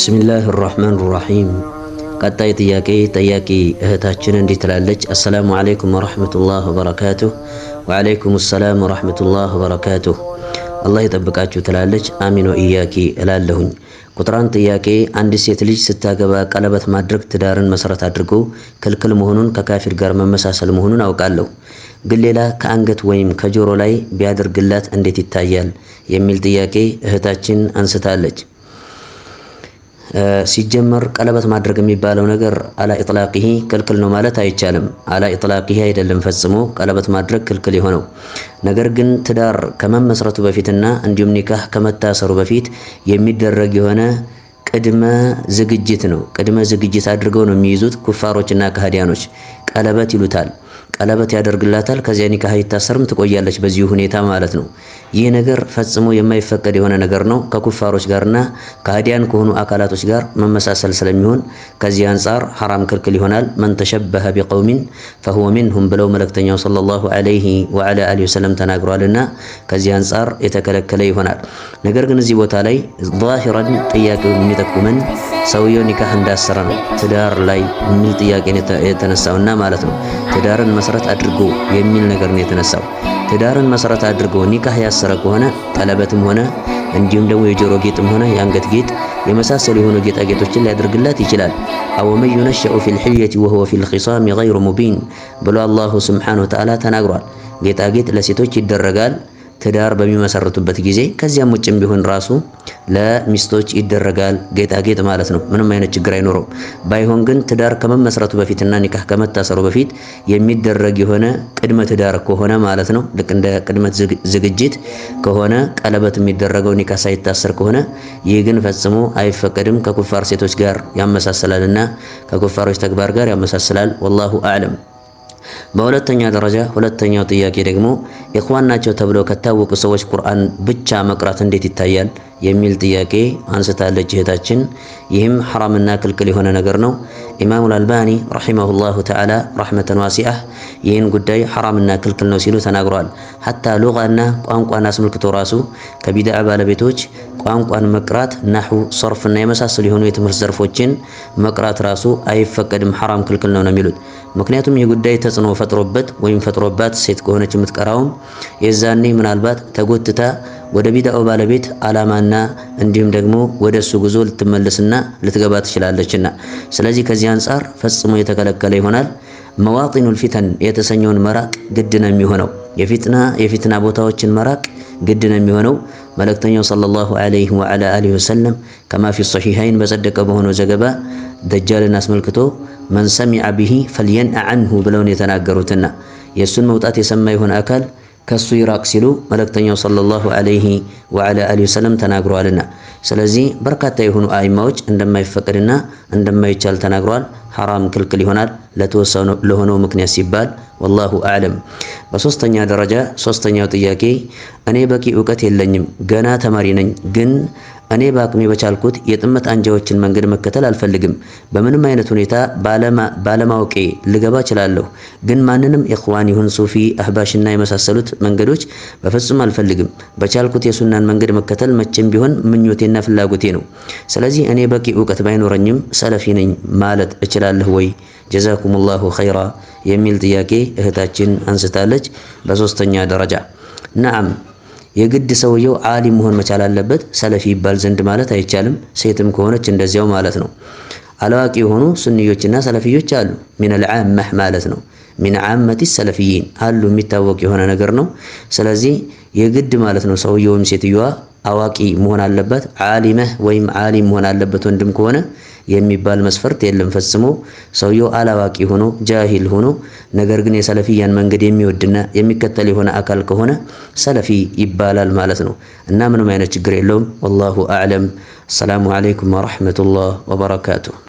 ቢስሚላህ ራህማን ራሂም። ቀጣይ ጥያቄ ጠያቂ እህታችን እንዲህ ትላለች። አሰላሙ አለይኩም ወራህመቱላህ ወበረካቱሁ። ወአለይኩም ሰላም ወራህመቱላህ ወበረካቱሁ። አላህ ይጠብቃችሁ ትላለች። አሚን ወኢያኪ እላለሁኝ። ቁጥራን ጥያቄ አንድ ሴት ልጅ ስታገባ ቀለበት ማድረግ ትዳርን መሰረት አድርጎ ክልክል መሆኑን ከካፊር ጋር መመሳሰል መሆኑን አውቃለሁ። ግን ሌላ ከአንገት ወይም ከጆሮ ላይ ቢያደርግላት እንዴት ይታያል የሚል ጥያቄ እህታችን አንስታለች። ሲጀመር ቀለበት ማድረግ የሚባለው ነገር አላ ኢጥላቂሂ ክልክል ነው ማለት አይቻልም። አላ ኢጥላቂሂ አይደለም ፈጽሞ ቀለበት ማድረግ ክልክል የሆነው ነገር ግን ትዳር ከመመስረቱ በፊትና እንዲሁም ኒካህ ከመታሰሩ በፊት የሚደረግ የሆነ ቅድመ ዝግጅት ነው። ቅድመ ዝግጅት አድርገው ነው የሚይዙት ኩፋሮችና ከሃዲያኖች። ቀለበት ይሉታል። ቀለበት ያደርግላታል። ከዚያ ኒካህ አይታሰርም፣ ትቆያለች በዚሁ ሁኔታ ማለት ነው። ይህ ነገር ፈጽሞ የማይፈቀድ የሆነ ነገር ነው። ከኩፋሮች ጋርና ከሃዲያን ከሆኑ አካላቶች ጋር መመሳሰል ስለሚሆን ከዚህ አንጻር ሐራም ክልክል ይሆናል። መን ተሸበሀ ቢቀውሚን ፈሁወ ሚንሁም ብለው መልእክተኛው ሰለላሁ ዐለይሂ ወዐላ አሊሂ ወሰለም ተናግሯልና ከዚህ አንጻር የተከለከለ ይሆናል። ነገር ግን እዚህ ቦታ ላይ ዛሂረን ጥያቄው የሚጠቁመን ሰውየው ኒካህ እንዳሰረ ነው። ትዳር ላይ የሚል ጥያቄ የተነሳውና ማለት ነው። ትዳርን መሰረት አድርጎ የሚል ነገር ነው የተነሳው። ትዳርን መሰረት አድርጎ ኒካህ ያሰረ ከሆነ ቀለበትም ሆነ እንዲሁም ደግሞ የጆሮ ጌጥም ሆነ የአንገት ጌጥ የመሳሰሉ የሆኑ ጌጣጌጦችን ሊያደርግላት ይችላል። አው መን ዩነሸኡ ፊል ሒልየቲ ወሁወ ፊል ኺሳሚ ገይሩ ሙቢን ብሎ አላሁ ሱብሓነሁ ወተዓላ ተናግሯል። ጌጣጌጥ ለሴቶች ይደረጋል ትዳር በሚመሰርቱበት ጊዜ። ከዚያም ውጭም ቢሆን ራሱ ለሚስቶች ይደረጋል ጌጣጌጥ ማለት ነው። ምንም አይነት ችግር አይኖረውም። ባይሆን ግን ትዳር ከመመስረቱ በፊትና ኒካህ ከመታሰሩ በፊት የሚደረግ የሆነ ቅድመ ትዳር ከሆነ ማለት ነው፣ ልክ እንደ ቅድመ ዝግጅት ከሆነ ቀለበት የሚደረገው ኒካህ ሳይታሰር ከሆነ ይህ ግን ፈጽሞ አይፈቀድም። ከኩፋር ሴቶች ጋር ያመሳስላልና ከኩፋሮች ተግባር ጋር ያመሳስላል። ወላሁ አዕለም። በሁለተኛ ደረጃ ሁለተኛው ጥያቄ ደግሞ ኢኽዋን ናቸው ተብለው ከታወቁ ሰዎች ቁርአን ብቻ መቅራት እንዴት ይታያል የሚል ጥያቄ አንስታለች እህታችን። ይህም ሐራምና ክልክል የሆነ ነገር ነው። ኢማሙ አልባኒ ረሂመሁላሁ ተዓላ ረሕመተን ዋሲዐህ ይህን ጉዳይ ሐራምና ክልክል ነው ሲሉ ተናግረዋል። ሐታ ሉጋና ቋንቋን አስመልክቶ ራሱ ከቢድዓ ባለቤቶች ቋንቋን መቅራት ናሕው፣ ሰርፍና የመሳሰሉ የሆኑ የትምህርት ዘርፎችን መቅራት ራሱ አይፈቀድም፣ ሐራም ክልክል ነው የሚሉት። ምክንያቱም ይህ ጉዳይ ተጽዕኖ ፈጥሮበት ወይም ፈጥሮባት ሴት ከሆነች የምትቀራውም የዛኔ ምናልባት ተጎትታ ወደ ቢድዓው ባለቤት አላማና እንዲሁም ደግሞ ወደ እሱ ጉዞ ልትመለስና ልትገባ ትችላለችና፣ ስለዚህ ከዚህ አንጻር ፈጽሞ የተከለከለ ይሆናል። መዋጢኑል ፊተን የተሰኘውን መራቅ ግድ ነው የሚሆነው። የፊትና ቦታዎችን መራቅ ግድ ነው የሚሆነው። መልእክተኛው ሰለላሁ ዐለይሂ ወዐላ አሊሂ ወሰለም ከማ ፊ ሶሒሐይን በጸደቀ በሆነው ዘገባ ደጃልን አስመልክቶ መን ሰሚዐ ቢሂ ፈልየንአ ዐንሁ ብለውን የተናገሩትና የእሱን መውጣት የሰማ የሆነ አካል ከሱ ይራቅ ሲሉ መልእክተኛው ሰለላሁ ዐለይሂ ወዐላ አሊሂ ወሰለም ተናግረዋልና፣ ስለዚህ በርካታ የሆኑ አኢማዎች እንደማይፈቀድና እንደማይቻል ተናግረዋል። ሐራም ክልክል ይሆናል ለተወሰኑ ለሆነው ምክንያት ሲባል። ወላሁ አዕለም። በሶስተኛ ደረጃ ሶስተኛው ጥያቄ እኔ በቂ እውቀት የለኝም፣ ገና ተማሪ ነኝ። ግን እኔ በአቅሜ በቻልኩት የጥመት አንጃዎችን መንገድ መከተል አልፈልግም። በምንም አይነት ሁኔታ ባለማወቄ ልገባ እችላለሁ። ግን ማንንም ኢኽዋን ይሁን ሱፊ፣ አህባሽና የመሳሰሉት መንገዶች በፍጹም አልፈልግም። በቻልኩት የሱናን መንገድ መከተል መቼም ቢሆን ምኞቴና ፍላጎቴ ነው። ስለዚህ እኔ በቂ እውቀት ባይኖረኝም ሰለፊ ነኝ ማለት እችላለሁ ወይ? ጀዛኩሙላሁ ኸይራ የሚል ጥያቄ እህታችን አንስታለች። በሶስተኛ ደረጃ ነዓም የግድ ሰውየው ዓሊም መሆን መቻል አለበት። ሰለፊ ይባል ዘንድ ማለት አይቻልም። ሴትም ከሆነች እንደዚያው ማለት ነው። አላዋቂ የሆኑ ሱንዮችና ሰለፊዮች አሉ። ሚነል ዓመህ ማለት ነው። ሚን ዓመቲ ሰለፊይን አሉ፣ የሚታወቅ የሆነ ነገር ነው። ስለዚህ የግድ ማለት ነው ሰውየውም ሴትዮዋ አዋቂ መሆን አለበት። ዓሊመህ ወይም ዓሊም መሆን አለበት ወንድም ከሆነ የሚባል መስፈርት የለም ፈጽሞ። ሰውየው አላዋቂ ሆኖ ጃሂል ሆኖ ነገር ግን የሰለፊያን መንገድ የሚወድና የሚከተል የሆነ አካል ከሆነ ሰለፊ ይባላል ማለት ነው። እና ምንም አይነት ችግር የለውም። ወላሁ አዕለም። አሰላሙ አለይኩም ወረሕመቱላህ ወበረካቱሁ።